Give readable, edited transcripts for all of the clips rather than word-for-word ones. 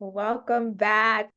Welcome back,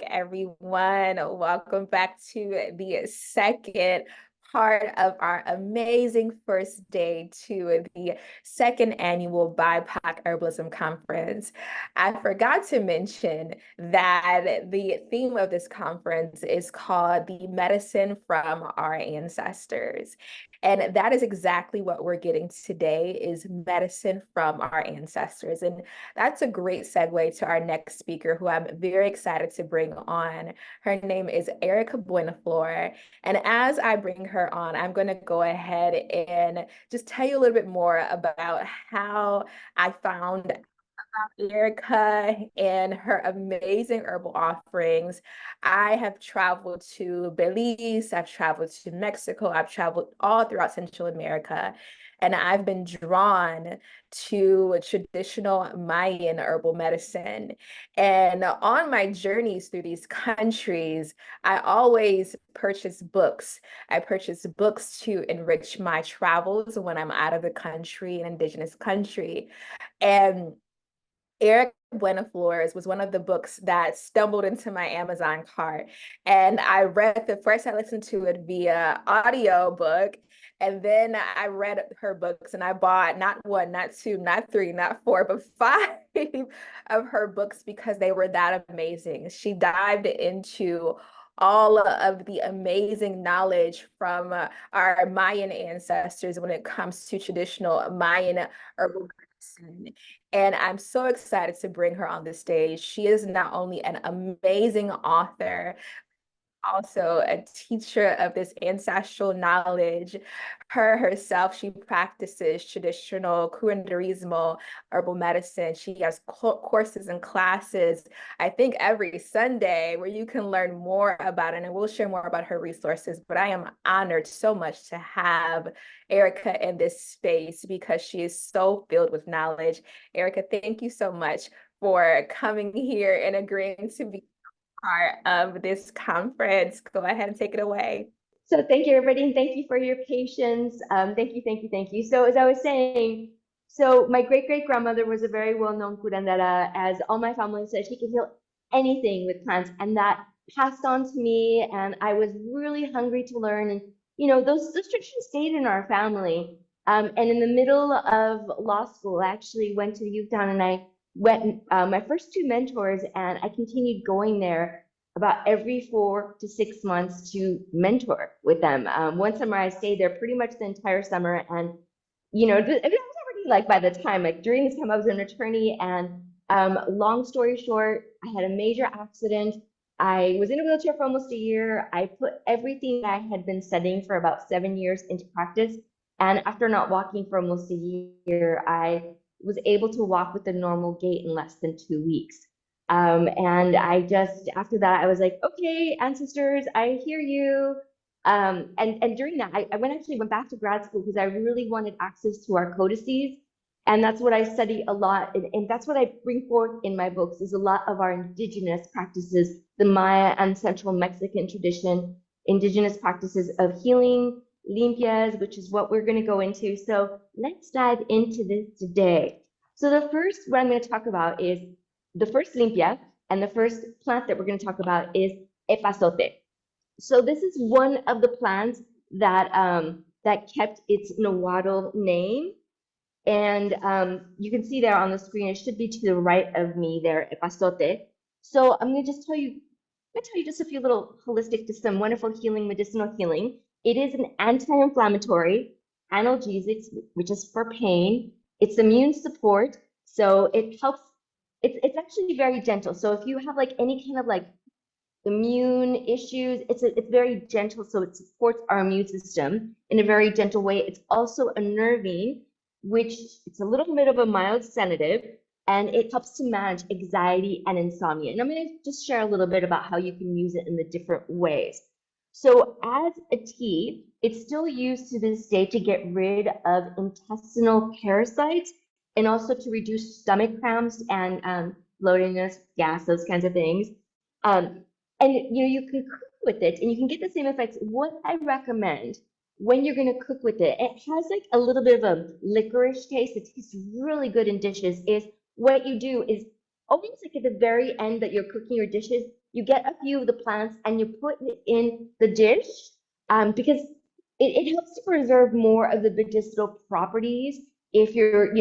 everyone. Welcome back to the second part of our amazing first day to the second annual BIPOC Herbalism Conference. I forgot to mention that the theme of this conference is called the Medicine from Our Ancestors. And that is exactly what we're getting today is medicine from our ancestors. And that's a great segue to our next speaker, who I'm very excited to bring on. Her name is Erika Buenaflor. And as I bring her on, I'm going to go ahead and just tell you a little bit more about how I found Erika and her amazing herbal offerings. I have traveled to Belize, I've traveled to Mexico, I've traveled all throughout Central America, and I've been drawn to traditional Mayan herbal medicine. And on my journeys through these countries, I always purchase books. I purchase books to enrich my travels when I'm out of the country, an indigenous country. And Eric Buenaflores was one of the books that stumbled into my Amazon cart. And I read the first, I listened to it via audio book. And then I read her books and I bought not one, not two, not three, not four, but five of her books because they were that amazing. She dived into all of the amazing knowledge from our Mayan ancestors when it comes to traditional Mayan herbal medicine. And I'm so excited to bring her on the stage. She is not only an amazing author, also a teacher of this ancestral knowledge. Her herself, she practices traditional Curanderismo herbal medicine. She has courses and classes, I think every Sunday, where you can learn more about it. And we'll share more about her resources. But I am honored so much to have Erika in this space because she is so filled with knowledge. Erika, thank you so much for coming here and agreeing to be part of this conference. Go ahead and take it away. So thank you, everybody, and thank you for your patience. Thank you. So as I was saying, so my great-great-grandmother was a very well-known curandera, as all my family said she could heal anything with plants, and that passed on to me, and I was really hungry to learn, and those traditions stayed in our family. And in the middle of law school, I actually went to Utah, and I went my first two mentors, and I continued going there about every 4 to 6 months to mentor with them. One summer I stayed there pretty much the entire summer, and it was already like by the time, like during this time, I was an attorney, and long story short, I had a major accident. I was in a wheelchair for almost a year. I put everything that I had been studying for about 7 years into practice, and after not walking for almost a year, I was able to walk with a normal gait in less than 2 weeks. And I just, after that, I was like, okay, ancestors, I hear you. And during that, I actually went back to grad school because I really wanted access to our codices. And that's what I study a lot. And that's what I bring forth in my books is a lot of our indigenous practices, the Maya and Central Mexican tradition, indigenous practices of healing, limpias, which is what we're going to go into. So let's dive into this today. So the first, what I'm going to talk about is the first limpia, and the first plant that we're going to talk about is epazote. So this is one of the plants that kept its Nahuatl name, and you can see there on the screen. It should be to the right of me there, epazote. So I'm going to just tell you, just a few little holistic, just some wonderful healing, medicinal healing. It is an anti-inflammatory, analgesic, which is for pain. It's immune support, so it helps. It's actually very gentle. So if you have like any kind of like immune issues, it's very gentle. So it supports our immune system in a very gentle way. It's also a nervine, which it's a little bit of a mild sedative, and it helps to manage anxiety and insomnia. And I'm going to just share a little bit about how you can use it in the different ways. So as a tea, it's still used to this day to get rid of intestinal parasites and also to reduce stomach cramps and bloatiness, gas, those kinds of things. Um, and you can cook with it and you can get the same effects. What I recommend when you're going to cook with it, it has like a little bit of a licorice taste. It tastes really good in dishes. Is what you do is almost like at the very end that you're cooking your dishes, you get a few of the plants and you put it in the dish, because it helps to preserve more of the medicinal properties. If you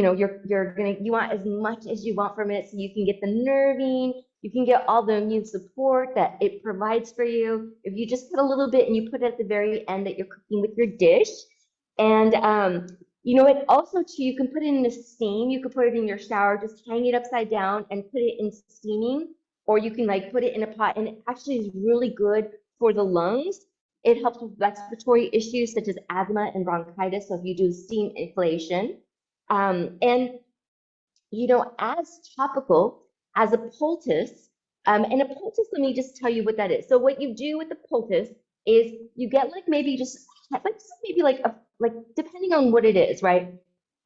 want as much as you want from it, so you can get the nervine, you can get all the immune support that it provides for you. If you just put a little bit and you put it at the very end that you're cooking with your dish, and it also too, you can put it in a steam. You could put it in your shower, just hang it upside down and put it in steaming, or you can like put it in a pot, and it actually is really good for the lungs. It helps with respiratory issues such as asthma and bronchitis. So if you do steam inhalation, and as topical as a poultice. And a poultice, let me just tell you what that is. So what you do with the poultice is you get like maybe just like maybe like depending on what it is, right?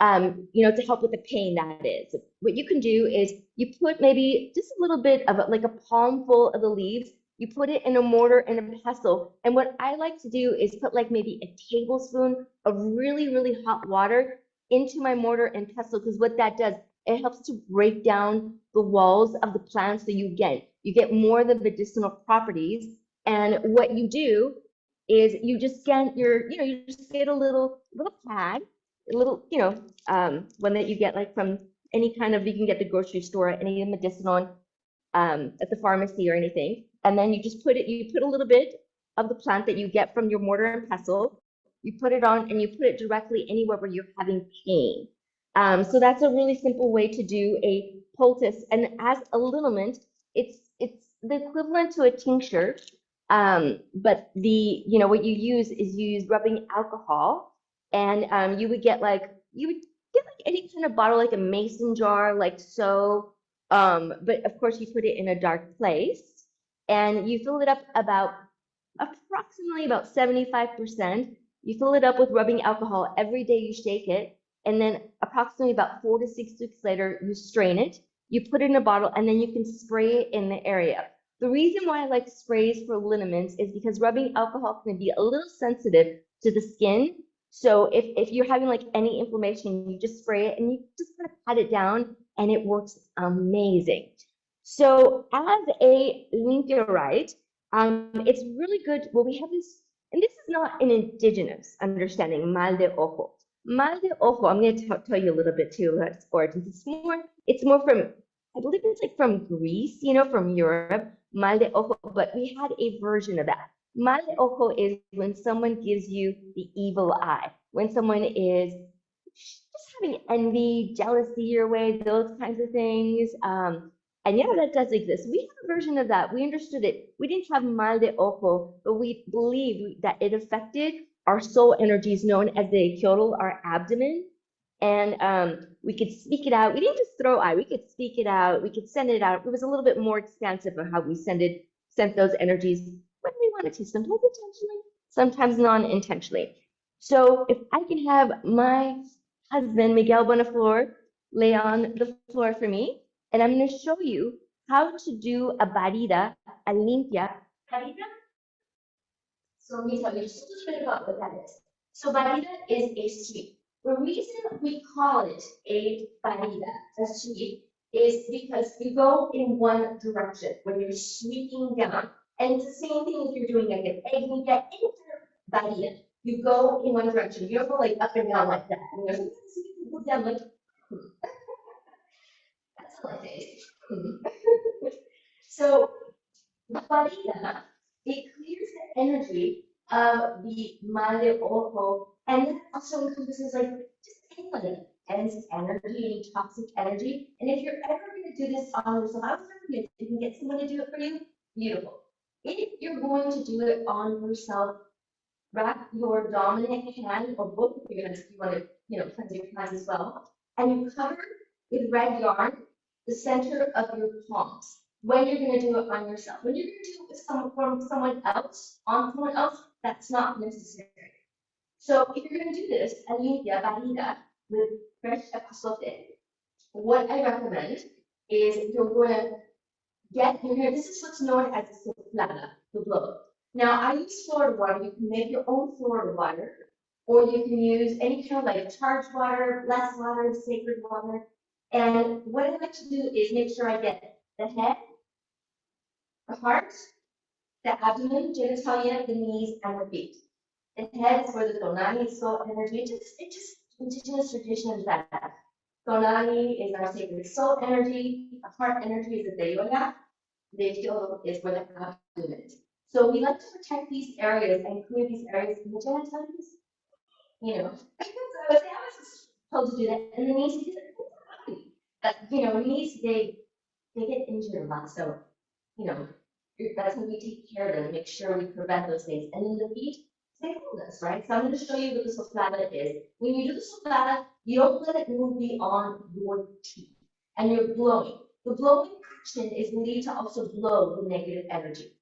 To help with the pain that is. What you can do is you put maybe just a little bit of like a palm full of the leaves. You put it in a mortar and a pestle. And what I like to do is put like maybe a tablespoon of really, really hot water into my mortar and pestle, because what that does, it helps to break down the walls of the plant, so you get more of the medicinal properties. And what you do is you just get you just get a little pad, a little one that you get like from any kind of, you can get the grocery store, any medicinal, at the pharmacy or anything. And then you put a little bit of the plant that you get from your mortar and pestle, you put it on and you put it directly anywhere where you're having pain. So that's a really simple way to do a poultice. And as a liniment, it's the equivalent to a tincture. But what you use rubbing alcohol, and you would get like any kind of bottle, like a mason jar, like so. But of course, you put it in a dark place, and you fill it up approximately about 75%. You fill it up with rubbing alcohol. Every day you shake it, and then approximately about 4 to 6 weeks later, you strain it. You put it in a bottle, and then you can spray it in the area. The reason why I like sprays for liniments is because rubbing alcohol can be a little sensitive to the skin. So if you're having like any inflammation, you just spray it and you just kind of pat it down, and it works amazing. So as a linkierite, it's really good. Well, we have this, and this is not an indigenous understanding, mal de ojo. Mal de ojo, I'm going to tell you a little bit too about its origins. It's more from, I believe it's like from Greece, from Europe, mal de ojo, but we had a version of that. Mal de ojo is when someone gives you the evil eye, when someone is just having envy, jealousy your way, those kinds of things. And yeah, that does exist. We have a version of that. We understood it. We didn't have mal de ojo, but we believed that it affected our soul energies known as the kyoro, our abdomen. And we could speak it out. We didn't just throw eye, we could speak it out, we could send it out. It was a little bit more expansive of how we sent those energies when we wanted to, sometimes intentionally, sometimes non-intentionally. So if I can have my husband, Miguel Buenaflor, lay on the floor for me, and I'm going to show you how to do a barida, a limpia. Barida, so let me tell you just a little bit about what that is. So barida is a sweep. The reason we call it a barida, a sweep, is because you go in one direction when you're sweeping down. And it's the same thing if you're doing like an egg limpia, any kind of barida. You go in one direction. You don't go like up and down like that. You go down like, that's how I say it. So the barida, it clears the energy of the mal de ojo, and that also encompasses like just any like dense energy, any toxic energy. And if you're ever going to do this on yourself, I was wondering if you can get someone to do it for you. Beautiful. If you're going to do it on yourself, wrap your dominant hand or both of your hands if you want to, cleanse your hands as well, and you cover with red yarn the center of your palms when you're going to do it on yourself. When you're going to do it with someone else, on someone else, that's not necessary. So if you're going to do this, a limpia barida with fresh epazote, what I recommend is you're going to this is what's known as a soflada, the blow. Now, I use Florida water. You can make your own Florida water, or you can use any kind of like charged water, blessed water, sacred water. And what I like to do is make sure I get the head, the heart, the abdomen, genitalia, the knees, and the feet. The head is where the tonani is soul energy. It's just indigenous tradition that tonani is our sacred soul energy. The heart energy is the deyoya. The feel is where the abdomen is. So we like to protect these areas and clear these areas in the genitals. You know, so I was told to do that, and the knees, knees they get injured a lot, so that's when we take care of them, make sure we prevent those things. And then the feet, same this, right? So I'm going to show you what the soplata is. When you do the soplata, you don't let it move beyond your teeth, and you're blowing. The blowing action is needed to also blow the negative energy.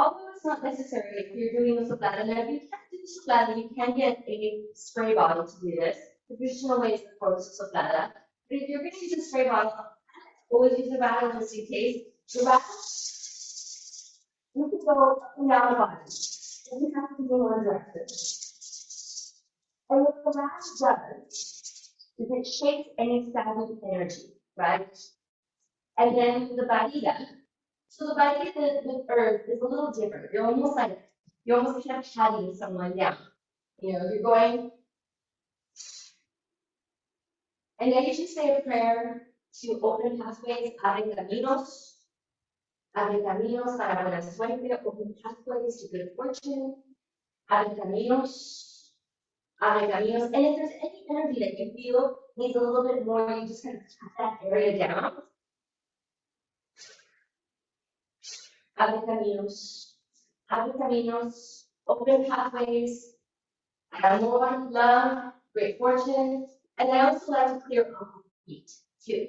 Although it's not necessary if you're doing the soplata, now if you can't do the soplata, you can get a spray bottle to do this. The traditional way is of course soplata. But if you're going to use a spray bottle, always use a rattle just in case. The rattle, you can go up and down the body. You have to go in one direction. And what the rattle does is it shakes any stagnant energy, right? And then the barriga. So the barriga, the earth is a little different. You're almost kind of patting someone down. You're going, and then you should say a prayer to open pathways, abre caminos para buena suerte, open pathways to good fortune, abre caminos, abre caminos. And if there's any energy that you feel needs a little bit more, you just kind of tap that area down. Abre caminos, open pathways, more love, great fortune. And I also like to clear off the feet too.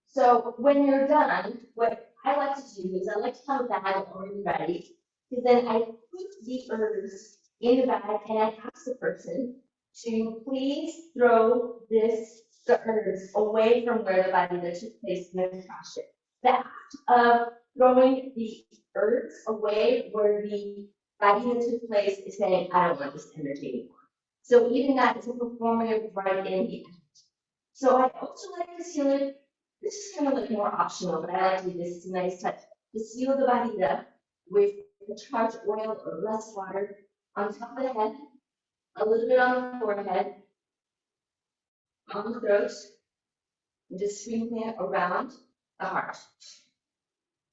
So when you're done, what I like to do is I like to have a bag already ready, because then I put the herbs in the bag and I ask the person to please throw the herbs away from where the body that took place in the trash. The act of throwing the herbs away where the body that took place is saying, I don't want this energy anymore. So even that is a performative right in the act. So I also like to seal it. This is kind of like more optional, but I like to do this. It's a nice touch. To seal the barriga with a charged oil or less water on top of the head, a little bit on the forehead, on the throat, and just sprinkling it around the heart.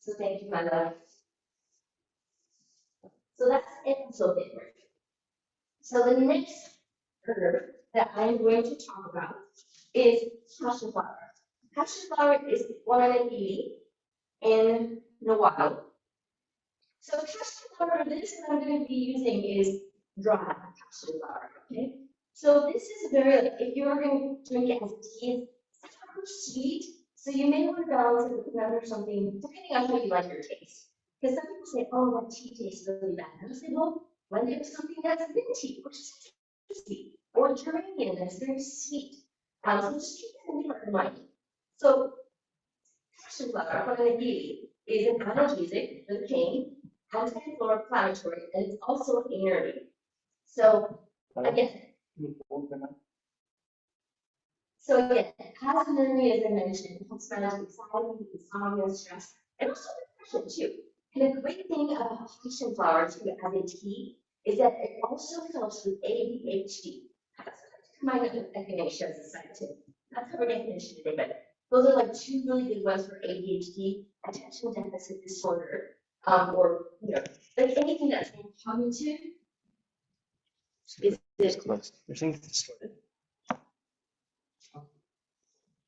So thank you, my love. So that's it so different. So the next herb that I'm going to talk about is passion flower. Passion flower is one of the key in the wild. So passion flower, this that I'm going to be using is dry passion flower. Okay. So this is very, if you're going to drink it as tea, it's kind of sweet. So you may want to balance it with another something, depending on how you like your taste. Because some people say, oh, that tea tastes really bad. And I say, well, when there's something that's minty, which is sweet, or geranium that's very sweet. So just keep that in your mind. So passion flower, what I give is an analgesic for the pain, anti-inflammatory, and it's also an energy. So again, as an energy, as I mentioned, it helps manage anxiety, insomnia, stress, and also depression too. And a great thing about passion flower too as a tea is that it also helps with ADHD. That's my definition as a scientist. That's how we're going to finish today, but those are like two really good ones for ADHD, attention deficit disorder, or like anything that's cognitive. Is this close? You're saying it's distorted.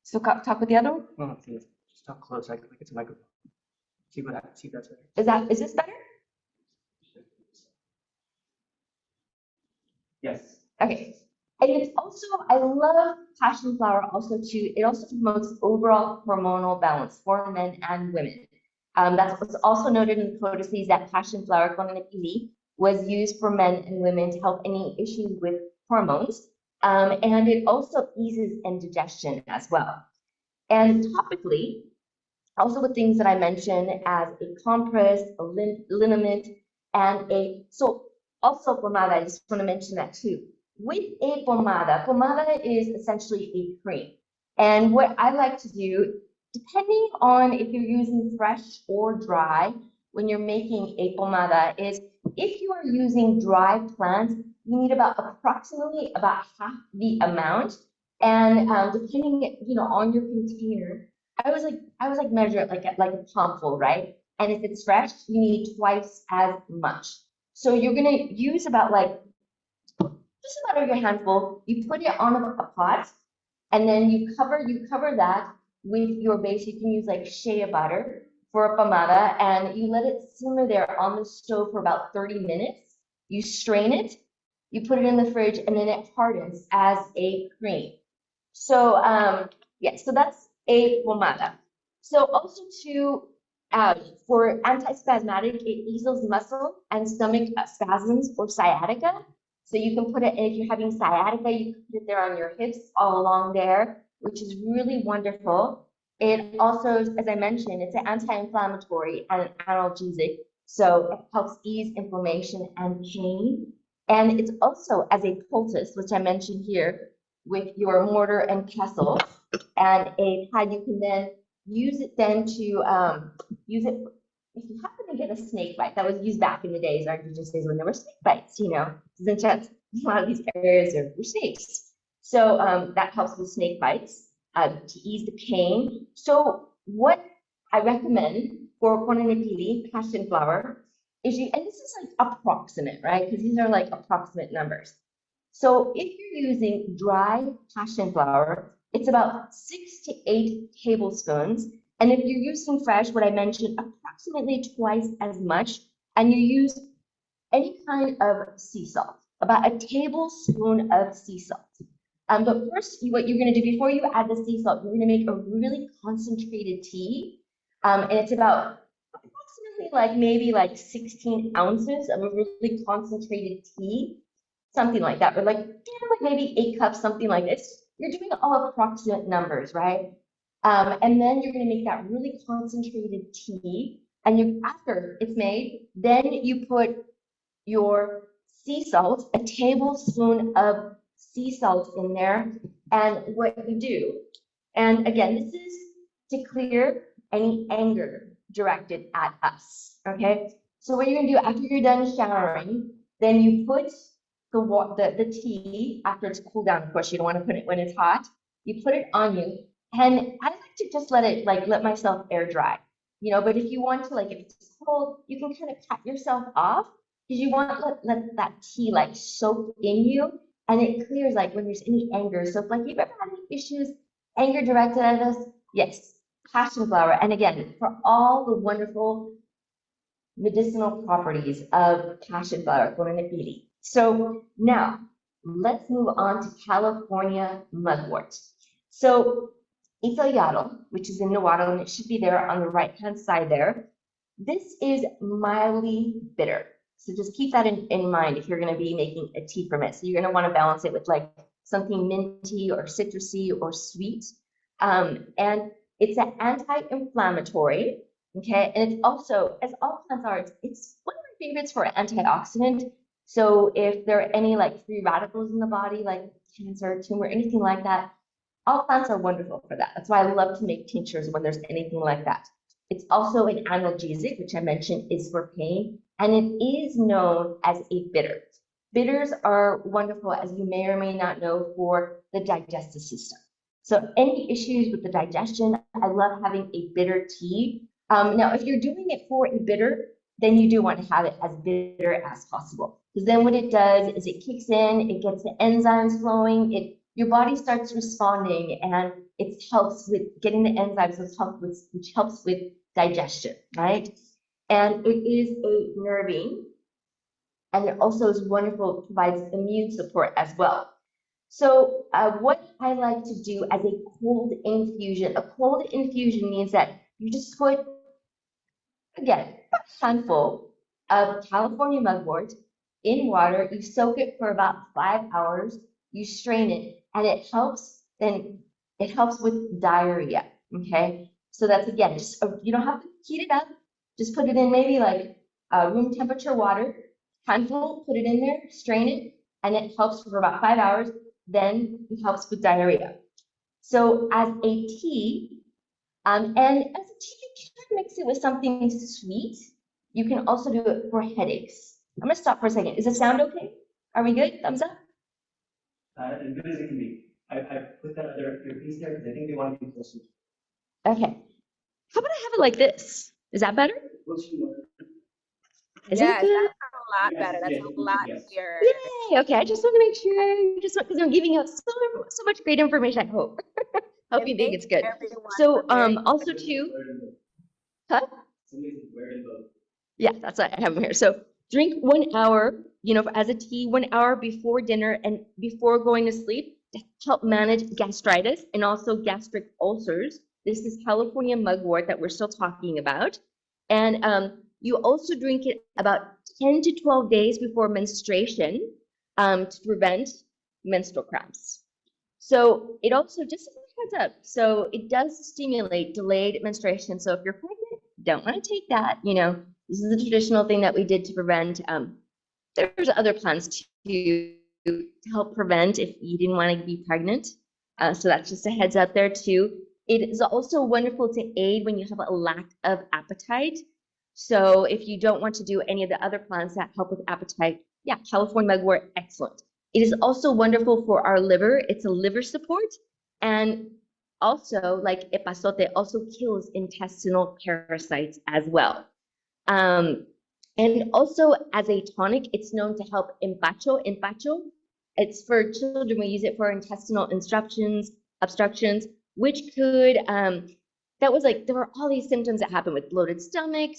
So talk with the other one? No, just talk close. Like it's a microphone. See that's better. Is this better? Yes. Okay. And it's also, I love passion flower also too. It also promotes overall hormonal balance for men and women. That's what's also noted in the codices that passion flower was used for men and women to help any issues with hormones. And it also eases indigestion as well. And topically, Also with things that I mentioned as a compress, a liniment, and so also pomada, I just want to mention that too. With a pomada is essentially a cream. And what I like to do, depending on if you're using fresh or dry, when you're making a pomada, is if you are using dry plants, you need about approximately about half the amount. And depending, on your container, I was like measure it like a palmful, right? And if it's fresh, you need twice as much. So you're gonna use about like just about a handful. You put it on a pot, and then you cover that with your base. You can use like shea butter for a pomada, and you let it simmer there on the stove for about 30 minutes. You strain it, you put it in the fridge, and then it hardens as a cream. So yeah, so that's a pomada. So also to for antispasmodic, it eases muscle and stomach spasms or sciatica. So you can put it, and if you're having sciatica, you can put it there on your hips all along there, which is really wonderful. It also, as I mentioned, it's an anti-inflammatory and an analgesic. So it helps ease inflammation and pain. And it's also as a poultice, which I mentioned here, with your mortar and pestle and a pad. You can then use it then to use it if you happen to get a snake bite. That was used back in the days, our indigenous days when there were snake bites, there's a chance a lot of these areas are for snakes. So that helps with snake bites to ease the pain. So what I recommend for Konanepili, passion flower, is and this is like approximate, right? Because these are like approximate numbers. So if you're using dry passion flower, it's about 6 to 8 tablespoons. And if you're using fresh, what I mentioned, approximately twice as much. And you use any kind of sea salt, about a tablespoon of sea salt. But first, what you're going to do before you add the sea salt, you're going to make a really concentrated tea. And it's about approximately like maybe like 16 ounces of a really concentrated tea, something like that, or like maybe 8 cups, something like this. You're doing all approximate numbers, right? And then you're going to make that really concentrated tea. And after it's made, then you put your sea salt, a tablespoon of sea salt in there, and what you do. And again, this is to clear any anger directed at us. Okay. So what you're gonna do after you're done showering, then you put the tea after it's cooled down. Of course, you don't want to put it when it's hot. You put it on you, and I like to just let myself air dry. But if you want to, like, if it's cold, you can kind of cut yourself off because you want to let that tea like soak in you, and it clears like when there's any anger. So if like you've ever had any issues, anger directed at us, yes, passion flower. And again, for all the wonderful medicinal properties of passion flower, Curanderismo. So now let's move on to California mugwort. So Itoyaro, which is in Novato, and it should be there on the right-hand side there. This is mildly bitter. So just keep that in mind if you're going to be making a tea from it. So you're going to want to balance it with like something minty or citrusy or sweet. And it's an anti-inflammatory. Okay, and it's also, as all plants are, it's one of my favorites for antioxidant. So if there are any like free radicals in the body, like cancer, tumor, anything like that, all plants are wonderful for that. That's why I love to make tinctures when there's anything like that. It's also an analgesic, which I mentioned is for pain, and it is known as a bitter. Bitters are wonderful, as you may or may not know, for the digestive system. So any issues with the digestion, I love having a bitter tea. Now, if you're doing it for a bitter, then you do want to have it as bitter as possible. Because then what it does is it kicks in, it gets the enzymes flowing, your body starts responding, and it helps with getting the enzymes, which helps with digestion, right? And it is a nervine, and it also is wonderful, provides immune support as well. So what I like to do as a cold infusion means that you just put, again, a handful of California mugwort in water. You soak it for about 5 hours. You strain it, and it helps with diarrhea. Okay. So that's again, just you don't have to heat it up. Just put it in maybe like room temperature water, handful, put it in there, strain it, and it helps for about 5 hours. Then it helps with diarrhea. So as a tea, and as a tea, you can mix it with something sweet. You can also do it for headaches. I'm gonna stop for a second. Is the sound okay? Are we good? Thumbs up? As good as it can be. I put that other earpiece there because I think they want to be closer. Okay. How about I have it like this? Is that better? Is it Yes, good? that's a lot Yes, better. That's yes, a lot yes. clearer. Yay! Okay, I just want to make sure, just because I'm giving out so much great information. I hope. Hope And you think thank it's you good. everyone So, for bearing. also too, huh? Yeah, that's what I have here. So drink 1 hour, as a tea, 1 hour before dinner and before going to sleep to help manage gastritis and also gastric ulcers. This is California mugwort that we're still talking about. And you also drink it about 10 to 12 days before menstruation to prevent menstrual cramps. So it also, just as a heads up, so it does stimulate delayed menstruation. So if you're pregnant, don't want to take that. This is a traditional thing that we did to prevent. There's other plans to help prevent if you didn't want to be pregnant. So that's just a heads up there too. It is also wonderful to aid when you have a lack of appetite. So if you don't want to do any of the other plants that help with appetite, yeah, California mugwort, excellent. It is also wonderful for our liver. It's a liver support. And also, like epazote, also kills intestinal parasites as well. And also as a tonic, it's known to help empacho. Empacho, it's for children. We use it for intestinal obstructions, which could, that was like, there were all these symptoms that happen with bloated stomach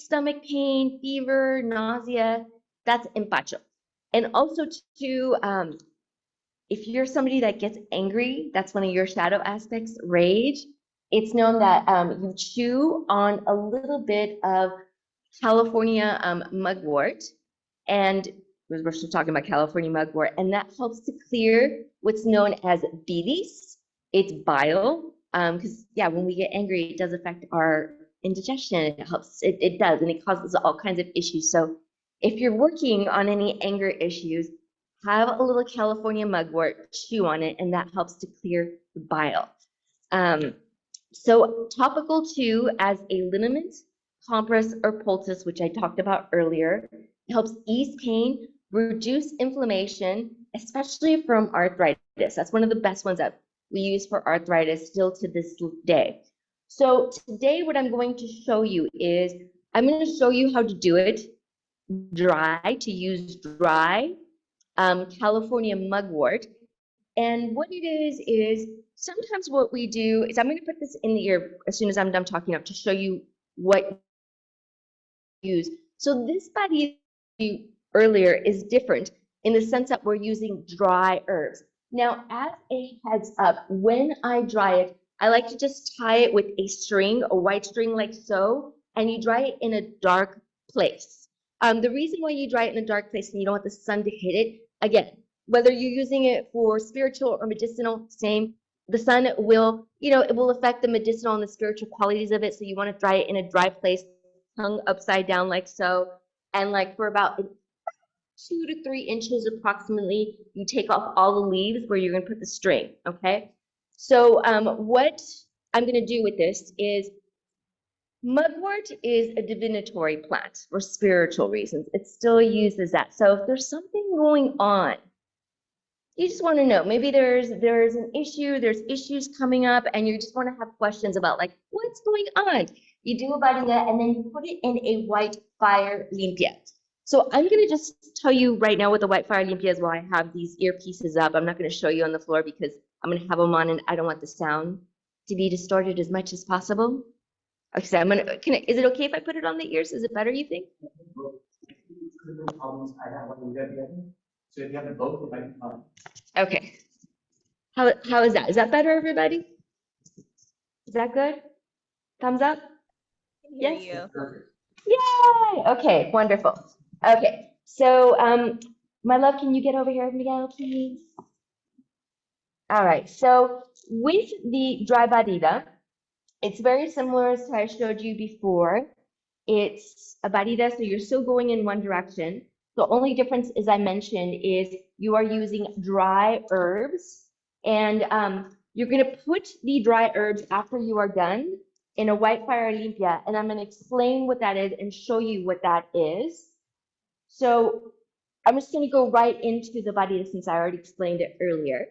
pain, fever, nausea. That's empacho. And also to, if you're somebody that gets angry, that's one of your shadow aspects, rage. It's known that you chew on a little bit of California mugwort, and we're still talking about California mugwort, and that helps to clear what's known as bilis. It's bile, because yeah, when we get angry, it does affect our indigestion. It helps, it does, and it causes all kinds of issues. So if you're working on any anger issues, have a little California mugwort, chew on it, and that helps to clear the bile. So topical too, as a liniment, compress, or poultice, which I talked about earlier, it helps ease pain, reduce inflammation, especially from arthritis. That's one of the best ones that we use for arthritis still to this day. So today what I'm going to show you is, I'm going to show you how to do it dry, to use dry California mugwort. And what it is sometimes what we do is, I'm going to put this in the ear as soon as I'm done talking up to show you what you use. So this body earlier is different in the sense that we're using dry herbs. Now, as a heads up, when I dry it, I like to just tie it with a string, a white string like so, and you dry it in a dark place. The reason why you dry it in a dark place and you don't want the sun to hit it, again, whether you're using it for spiritual or medicinal, same. The sun will, it will affect the medicinal and the spiritual qualities of it. So you want to dry it in a dry place, hung upside down like so, and like for about 2 to 3 inches approximately, you take off all the leaves where you're going to put the string. Okay. So what I'm going to do with this is, mugwort is a divinatory plant for spiritual reasons. It's still used as that. So if there's something going on, you just want to know, maybe there's an issue, there's issues coming up, and you just want to have questions about like, what's going on? You do a body that, and then you put it in a white fire limpia. So I'm going to just tell you right now what the white fire limpia is while I have these earpieces up. I'm not going to show you on the floor because I'm going to have them on and I don't want the sound to be distorted as much as possible. Okay, so I'm going to, is it okay if I put it on the ears? Is it better, you think? Problems I have when we get together. So if you have them both, it might be fun. Okay. How is that? Is that better, everybody? Is that good? Thumbs up? Hear Yes? you. Yay! Okay, wonderful. Okay, so my love, can you get over here, Miguel, please? All right, so with the dry barriga, It's very similar as I showed you before. It's a barida, so you're still going in one direction. The only difference, as I mentioned, is you are using dry herbs, and you're going to put the dry herbs after you are done in a white fire limpia, and I'm going to explain what that is and show you what that is. So I'm just going to go right into the barida since I already explained it earlier.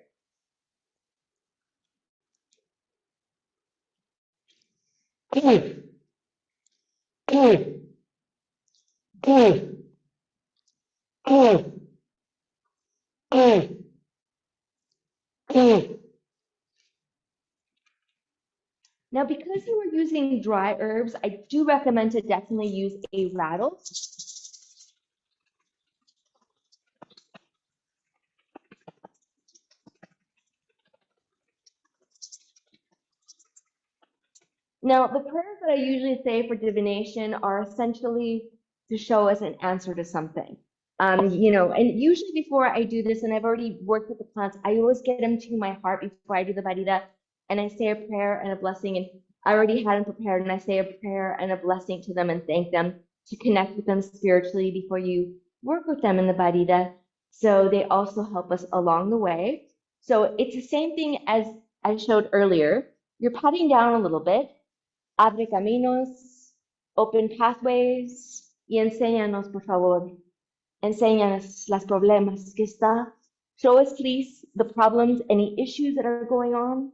Now, because you are using dry herbs, I do recommend to definitely use a rattle. Now, the prayers that I usually say for divination are essentially to show us an answer to something. You know, and usually before I do this, and I've already worked with the plants, I always get them to my heart before I do the barida, and I say a prayer and a blessing, and I already had them prepared, and I say a prayer and a blessing to them and thank them to connect with them spiritually before you work with them in the barida. So they also help us along the way. So it's the same thing as I showed earlier. You're patting down a little bit, abre caminos, open pathways, y enséñanos, por favor. Enséñanos las problemas que está. Show us, please, the problems, any issues that are going on.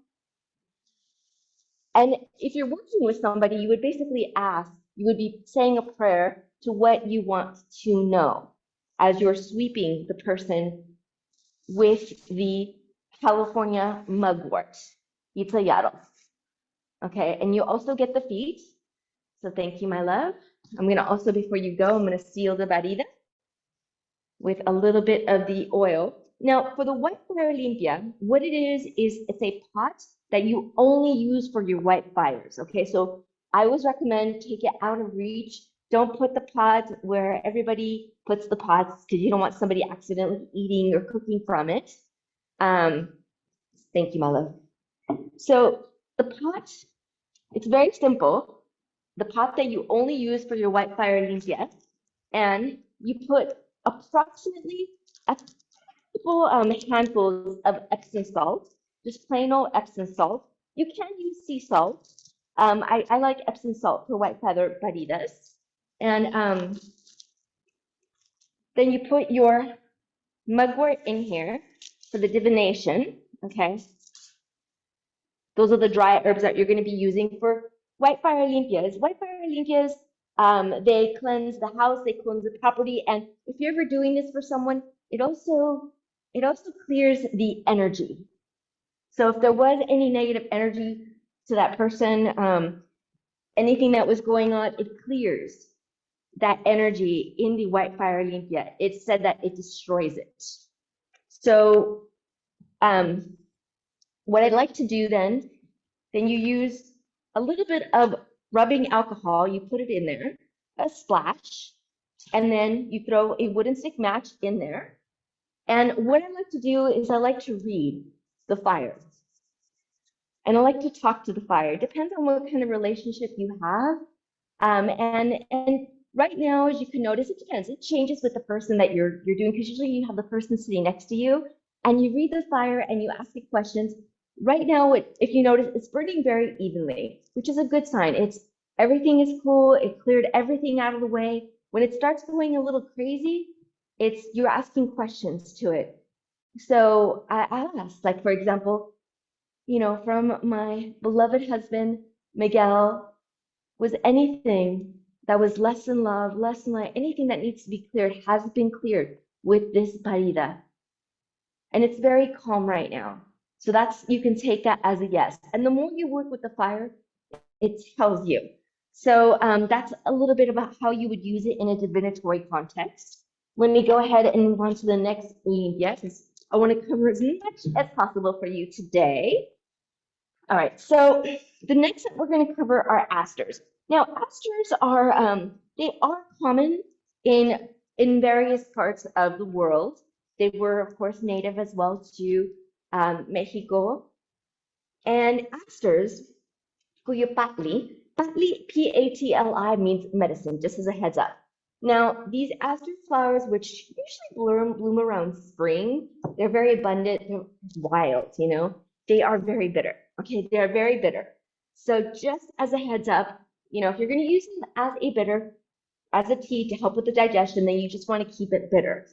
And if you're working with somebody, you would basically ask, you would be saying a prayer to what you want to know as you're sweeping the person with the California mugwort, Italiano. Okay, and you also get the feet. So thank you, my love. I'm gonna also, before you go, I'm gonna seal the barida with a little bit of the oil. Now, for the white fire limpia, what it is it's a pot that you only use for your white fires, okay? So I always recommend take it out of reach. Don't put the pot where everybody puts the pots because you don't want somebody accidentally eating or cooking from it. Thank you, my love. So the pot, it's very simple. The pot that you only use for your white fire limpia, and you put approximately a couple handfuls of Epsom salt, just plain old Epsom salt. You can use sea salt. I like Epsom salt for white feather baritas. And then you put your mugwort in here for the divination, okay? Those are the dry herbs that you're going to be using for white fire limpias. White fire limpias, they cleanse the house, they cleanse the property, and if you're ever doing this for someone, it also clears the energy. So if there was any negative energy to that person, anything that was going on, it clears that energy in the white fire limpia. It said that it destroys it. So what I'd like to do then you use a little bit of rubbing alcohol, you put it in there, a splash, and then you throw a wooden stick match in there. And what I like to do is I like to read the fire. And I like to talk to the fire. It depends on what kind of relationship you have. And right now, as you can notice, it depends. It changes with the person that you're doing, because usually you have the person sitting next to you and you read the fire and you ask it questions. Right now, if you notice, it's burning very evenly, which is a good sign. It's everything is cool. It cleared everything out of the way. When it starts going a little crazy, it's you're asking questions to it. So I asked, like, for example, you know, from my beloved husband, Miguel, was anything that was less than love, less than light, anything that needs to be cleared has been cleared with this barida. And it's very calm right now. So that's, you can take that as a yes. And the more you work with the fire, it tells you. So that's a little bit about how you would use it in a divinatory context. Let me go ahead and move on to the next limpia, because I want to cover as much as possible for you today. All right, so the next that we're going to cover are asters. Now, asters are they are common in various parts of the world. They were, of course, native as well to Mexico. And asters Cuyupatli. Patli, P-A-T-L-I, means medicine, just as a heads up. Now, these aster flowers, which usually bloom around spring, they're very abundant, they're wild, you know? They are very bitter, okay? They are very bitter. So just as a heads up, you know, if you're gonna use them as a bitter, as a tea to help with the digestion, then you just wanna keep it bitter.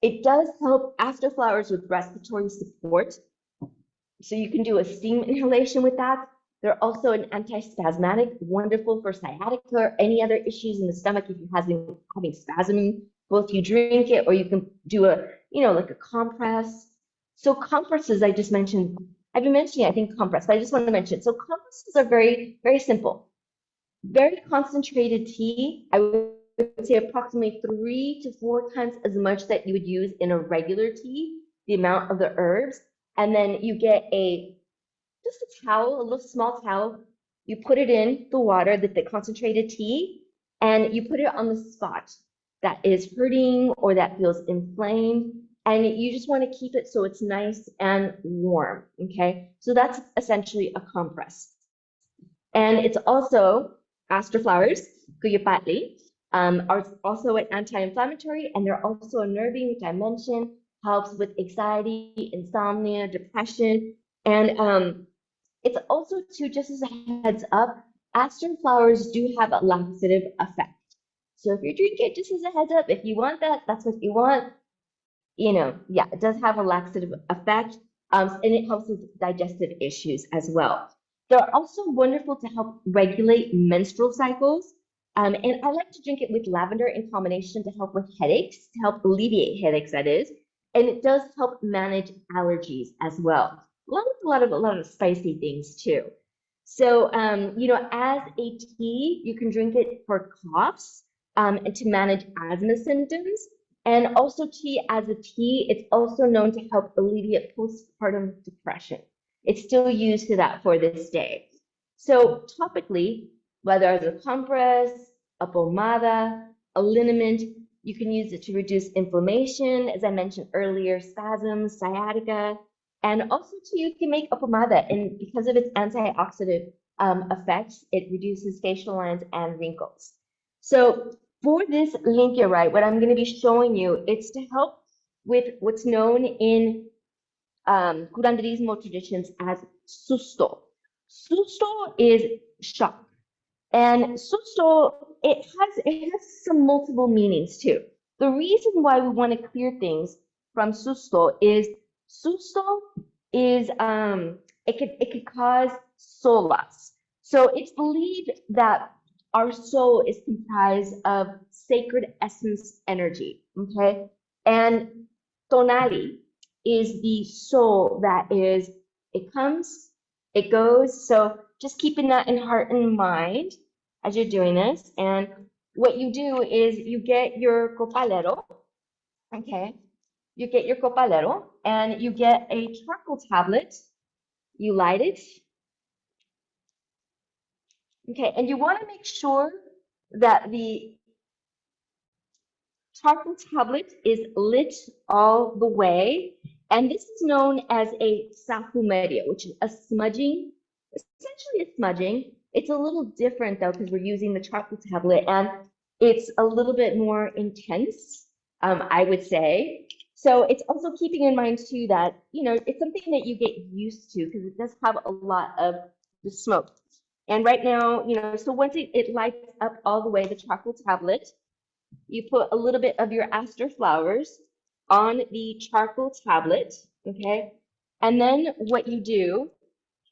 It does help aster flowers with respiratory support. So you can do a steam inhalation with that. They're also an antispasmodic, wonderful for sciatica or any other issues in the stomach if you're having spasm. Both you drink it or you can do a, you know, like a compress. So compresses, I just mentioned, I've been mentioning, I think compress, but I just want to mention. So compresses are very, very simple. Very concentrated tea. I would say approximately 3 to 4 times as much that you would use in a regular tea, the amount of the herbs. And then you get just a towel, a little small towel. You put it in the water, the concentrated tea, and you put it on the spot that is hurting or that feels inflamed. And you just want to keep it so it's nice and warm. Okay, so that's essentially a compress. And it's also aster flowers, Cuyupatli, are also an anti-inflammatory, and they're also a nervine, which I mentioned, helps with anxiety, insomnia, depression, and it's also too, just as a heads up, aster flowers do have a laxative effect. So if you drink it, just as a heads up, if you want that, that's what you want. You know, yeah, it does have a laxative effect, and it helps with digestive issues as well. They're also wonderful to help regulate menstrual cycles. And I like to drink it with lavender in combination to help with headaches, to help alleviate headaches, that is. And it does help manage allergies as well, along with a lot of spicy things too. So, you know, as a tea, you can drink it for coughs, and to manage asthma symptoms. And also tea as a tea, it's also known to help alleviate postpartum depression. It's still used to that for this day. So topically, whether as a compress, a pomada, a liniment, you can use it to reduce inflammation, as I mentioned earlier, spasms, sciatica, and also too, you can make a pomada, and because of its antioxidant effects, it reduces facial lines and wrinkles. So for this linkierite, what I'm going to be showing you, it's to help with what's known in Curanderismo traditions as susto. Susto is shock. And susto, it has some multiple meanings too. The reason why we want to clear things from susto is it could cause soul loss. So it's believed that our soul is comprised of sacred essence energy. Okay, and tonali is the soul that is, it comes, it goes. So just keeping that in heart and mind as you're doing this. And what you do is you get your copalero, okay? You get your copalero and you get a charcoal tablet. You light it, okay? And you want to make sure that the charcoal tablet is lit all the way. And this is known as a sahumeria, which is a smudging, essentially a smudging. It's a little different though, because we're using the charcoal tablet and it's a little bit more intense, I would say. So it's also keeping in mind too that, you know, it's something that you get used to because it does have a lot of the smoke. And right now, you know, so once it lights up all the way, the charcoal tablet, you put a little bit of your aster flowers on the charcoal tablet, okay? And then what you do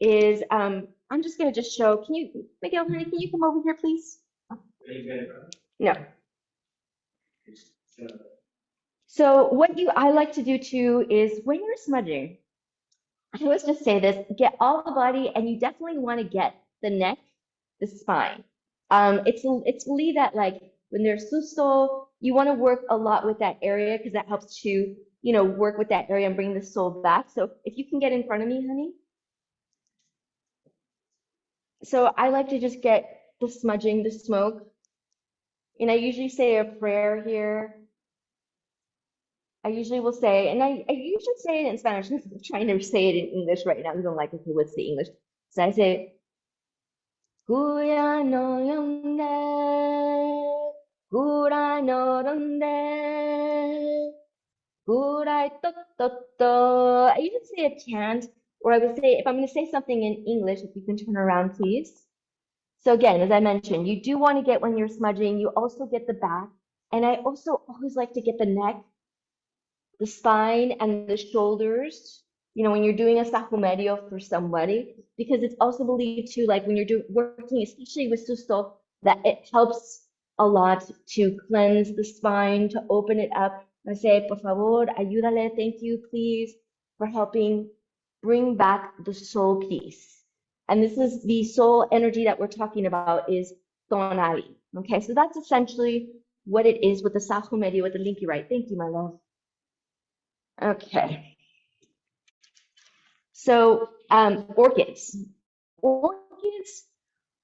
is, I'm just gonna just show, can you, Miguel, honey, can you come over here, please? No. So what I like to do too is when you're smudging, I always just say this, get all the body and you definitely wanna get the neck, the spine. It's believed that like when there's susto, you want to work a lot with that area because that helps to, you know, work with that area and bring the soul back. So if you can get in front of me, honey. So I like to just get the smudging, the smoke. And I usually say a prayer here. I usually will say, and I usually say it in Spanish. I'm trying to say it in English right now because I'm like, okay, what's the English? So I say, Kuya no yonde, kurai no ronde, kurai to to to. I usually say a chant, or I would say, if I'm going to say something in English, if you can turn around, please. So again, as I mentioned, you do want to get when you're smudging, you also get the back. And I also always like to get the neck, the spine, and the shoulders, when you're doing a sahumerio for somebody, because it's also believed to, like when you're working, especially with susto, that it helps a lot to cleanse the spine, to open it up. I say, por favor, ayúdale, thank you, please, for helping bring back the soul piece. And this is the soul energy that we're talking about is tonali. Okay, so that's essentially what it is with the sahumerio, with the linky right. Thank you, my love. Okay. So orchids. Orchids,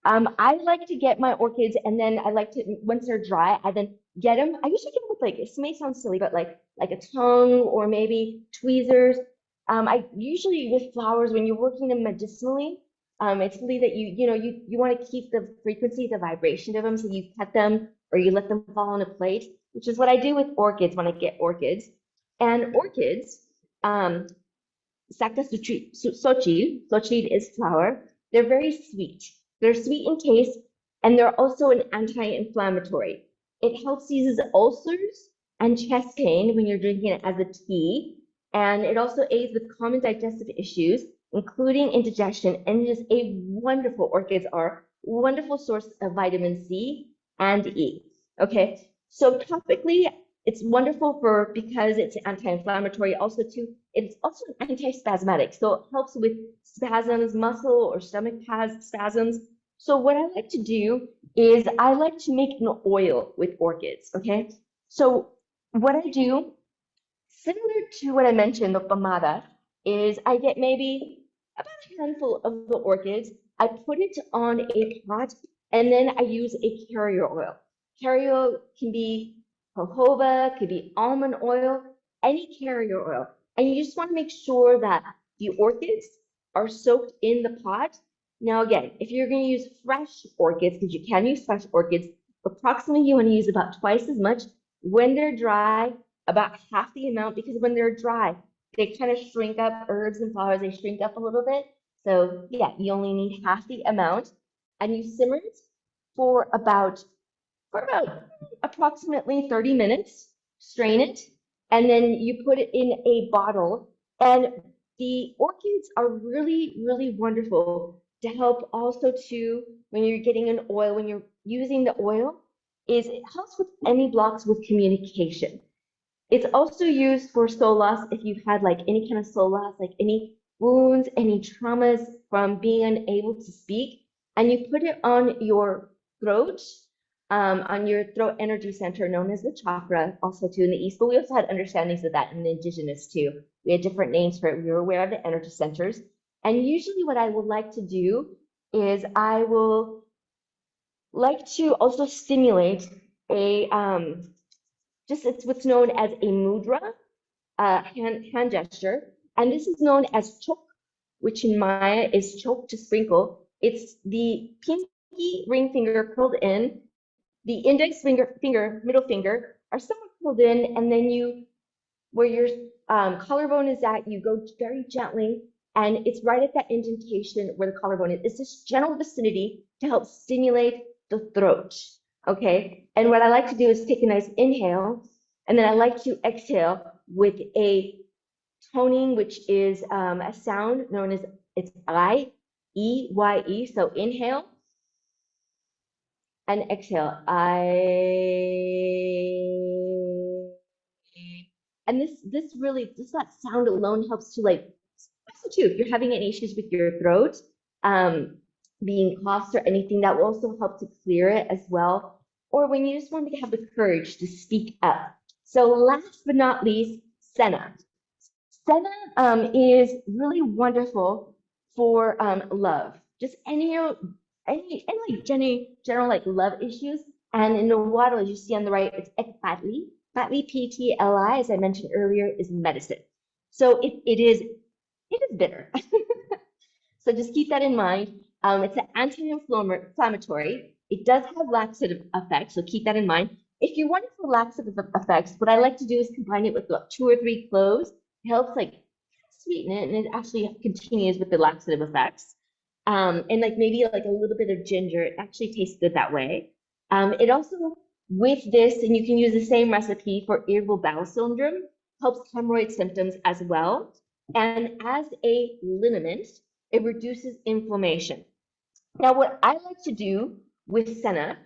I like to get my orchids and then I like to, once they're dry, I then get them. I usually get them with like, it may sound silly, but like a tongue or maybe tweezers. I usually with flowers, when you're working them medicinally, it's believed that you want to keep the frequency, the vibration of them. So you cut them or you let them fall on a plate, which is what I do with orchids when I get orchids. And orchids, Xochitl is flower. They're very sweet. They're sweet in taste, and they're also an anti-inflammatory. It helps ease ulcers and chest pain when you're drinking it as a tea, and it also aids with common digestive issues, including indigestion. And just a wonderful orchids are wonderful source of vitamin C and E. Okay, so topically, it's wonderful because it's anti-inflammatory. Also, too, it's also an anti-spasmodic, so it helps with spasms, muscle or stomach spasms. So what I like to do is I like to make an oil with orchids. Okay, so what I do, similar to what I mentioned, the pomada, is I get maybe about a handful of the orchids. I put it on a pot, and then I use a carrier oil. Carrier oil can be jojoba, could be almond oil, any carrier oil. And you just want to make sure that the orchids are soaked in the pot. Now, again, if you're going to use fresh orchids, because you can use fresh orchids, approximately you want to use about twice as much. When they're dry, about half the amount, because when they're dry, they kind of shrink up. Herbs and flowers, they shrink up a little bit. So yeah, you only need half the amount, and you simmer it for about approximately 30 minutes. Strain it, and then you put it in a bottle. And the orchids are really, really wonderful to help also to when you're getting an oil, when you're using the oil, is it helps with any blocks with communication. It's also used for soul loss if you've had like any kind of soul loss, like any wounds, any traumas from being unable to speak, and you put it on your throat, on your throat energy center known as the chakra, also too in the East, but we also had understandings of that in the indigenous too. We had different names for it. We were aware of the energy centers. And usually what I would like to do is I will like to also stimulate a just it's what's known as a mudra, hand gesture, and this is known as chok, which in Maya is chok to sprinkle. It's the pinky ring finger curled in, the index middle finger are somewhat curled in, and then where your collarbone is at, you go very gently, and it's right at that indentation where the collarbone is. It's this general vicinity to help stimulate the throat. Okay, and what I like to do is take a nice inhale, and then I like to exhale with a toning, which is a sound known as it's I-E-Y-E. So inhale and exhale. And this really, just that sound alone helps to like, also too, if you're having any issues with your throat, being coughs or anything, that will also help to clear it as well. Or when you just want to have the courage to speak up. So last but not least, senna. Senna is really wonderful for love. Just any like general like love issues. And in the water, as you see on the right, it's ekpatli. Patli, P-T-L-I, as I mentioned earlier, is medicine. So it is bitter. So just keep that in mind. It's an anti-inflammatory. It does have laxative effects, so keep that in mind. If you're wanting for laxative effects, what I like to do is combine it with like 2 or 3 cloves. It helps like sweeten it, and it actually continues with the laxative effects. And like maybe like a little bit of ginger. It actually tastes good that way. It also, with this, and you can use the same recipe for irritable bowel syndrome, helps hemorrhoid symptoms as well. And as a liniment, it reduces inflammation. Now, what I like to do with senna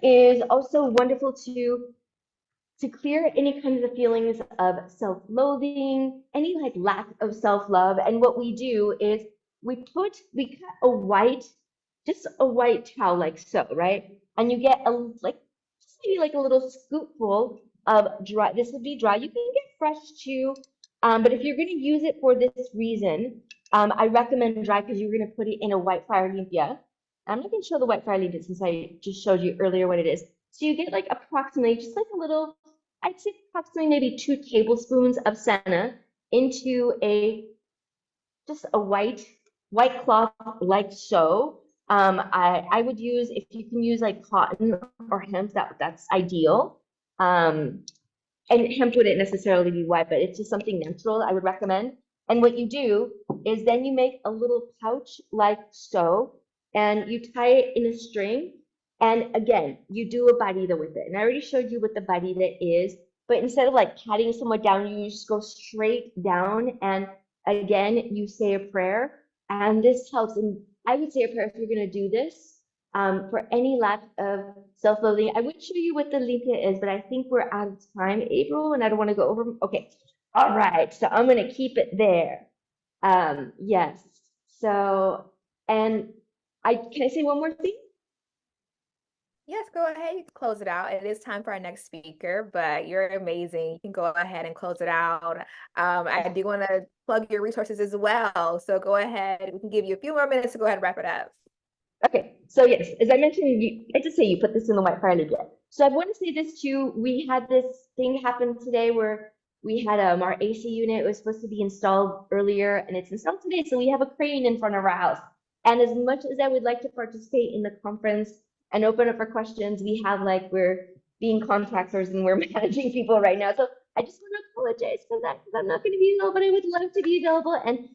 is also wonderful to clear any kind of the feelings of self-loathing, any like lack of self-love. And what we do is we cut a white, just a white towel like so, right? And you get a like just maybe like a little scoopful of dry. This would be dry. You can get fresh too, but if you're going to use it for this reason, I recommend dry because you're going to put it in a white fire limpia. I'm not going to show the white fire limpia since I just showed you earlier what it is. So you get like approximately just like a little, I'd say approximately maybe 2 tablespoons of senna into a just a white cloth like so. I would use, if you can use like cotton or hemp, that's ideal. And hemp wouldn't necessarily be white, but it's just something natural I would recommend. And what you do is then you make a little pouch like so, and you tie it in a string. And again, you do a barida with it. And I already showed you what the barida is, but instead of like patting someone down, you just go straight down. And again, you say a prayer. And this helps. And I would say a prayer if you're going to do this for any lack of self-loathing. I would show you what the limpia is, but I think we're out of time, April, and I don't want to go over. Okay. All right. So I'm going to keep it there. Yes. So, and can I say one more thing? Yes, go ahead. You can close it out. It is time for our next speaker, but you're amazing. You can go ahead and close it out. I do want to plug your resources as well. So go ahead. We can give you a few more minutes to go ahead and wrap it up. Okay, so yes, as I mentioned, I just say you put this in the white fire libya. So I want to say this too. We had this thing happen today where we had our AC unit was supposed to be installed earlier, and it's installed today. So we have a crane in front of our house. And as much as I would like to participate in the conference and open up for questions, we have like we're being contractors and we're managing people right now. So I just want to apologize for that because I'm not going to be available, but I would love to be available. And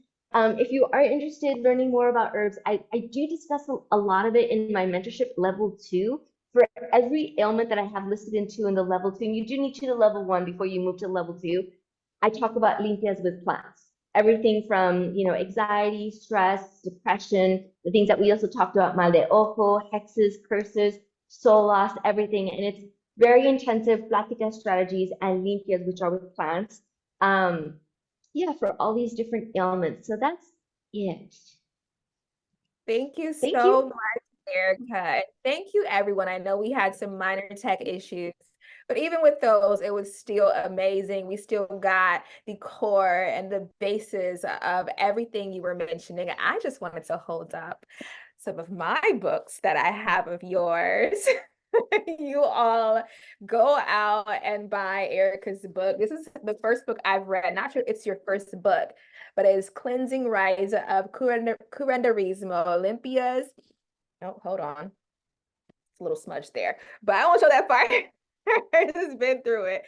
if you are interested in learning more about herbs, I do discuss a lot of it in my mentorship level 2. For every ailment that I have listed into in the level 2, and you do need to the level 1 before you move to level 2, I talk about limpias with plants. Everything from, anxiety, stress, depression, the things that we also talked about, mal de ojo, hexes, curses, soul loss, everything. And it's very intensive plática strategies and limpias, which are with plants. Yeah, for all these different ailments. So that's it. Thank you Thank so you. much, Erica. And thank you, everyone. I know we had some minor tech issues, but even with those, it was still amazing. We still got the core and the basis of everything you were mentioning. I just wanted to hold up some of my books that I have of yours. You all go out and buy Erica's book. This is the first book I've read. Not sure it's your first book, but it is Cleansing Rise of Curanderismo, Olympias. Oh, hold on. It's a little smudge there, but I won't show that part. Just been through it.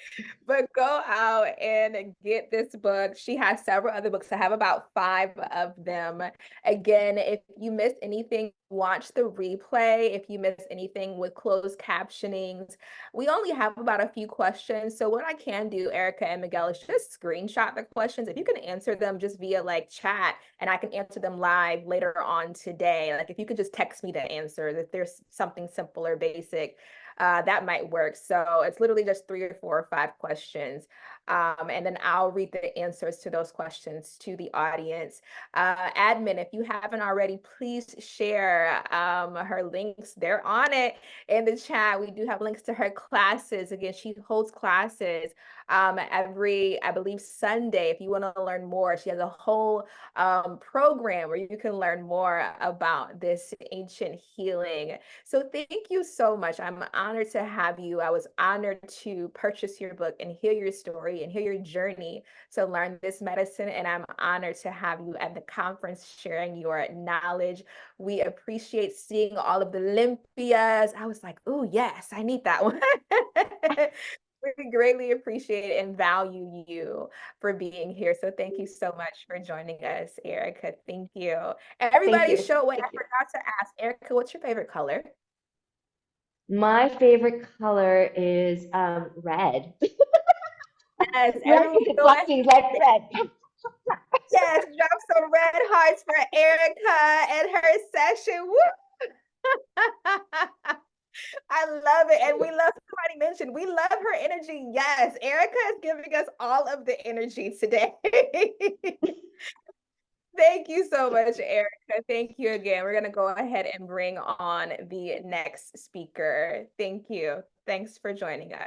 But go out and get this book. She has several other books. I have about 5 of them. Again, if you missed anything, watch the replay. If you missed anything with closed captionings, we only have about a few questions. So what I can do, Erica and Miguel, is just screenshot the questions. If you can answer them just via like chat, and I can answer them live later on today. Like if you could just text me the answers, if there's something simple or basic, that might work. So it's literally just 3 or 4 or 5 questions. And then I'll read the answers to those questions to the audience. Admin, if you haven't already, please share her links. They're on it in the chat. We do have links to her classes. Again, she holds classes every, I believe, Sunday. If you want to learn more, she has a whole program where you can learn more about this ancient healing. So thank you so much. I'm honored to have you. I was honored to purchase your book and hear your story and hear your journey to learn this medicine. And I'm honored to have you at the conference sharing your knowledge. We appreciate seeing all of the Olympias. I was like, oh, yes, I need that one. We greatly appreciate and value you for being here. So thank you so much for joining us, Erika. Thank you. Thank Everybody you. show, wait, I Thank you. forgot to ask, Erika, what's your favorite color? My favorite color is red. Yes, Red everyone because it go ahead. flexes like red. Yes, drop some red hearts for Erika and her session. Woo! I love it. And we love, somebody mentioned, we love her energy. Yes, Erika is giving us all of the energy today. Thank you so much, Erika. Thank you again. We're going to go ahead and bring on the next speaker. Thank you. Thanks for joining us.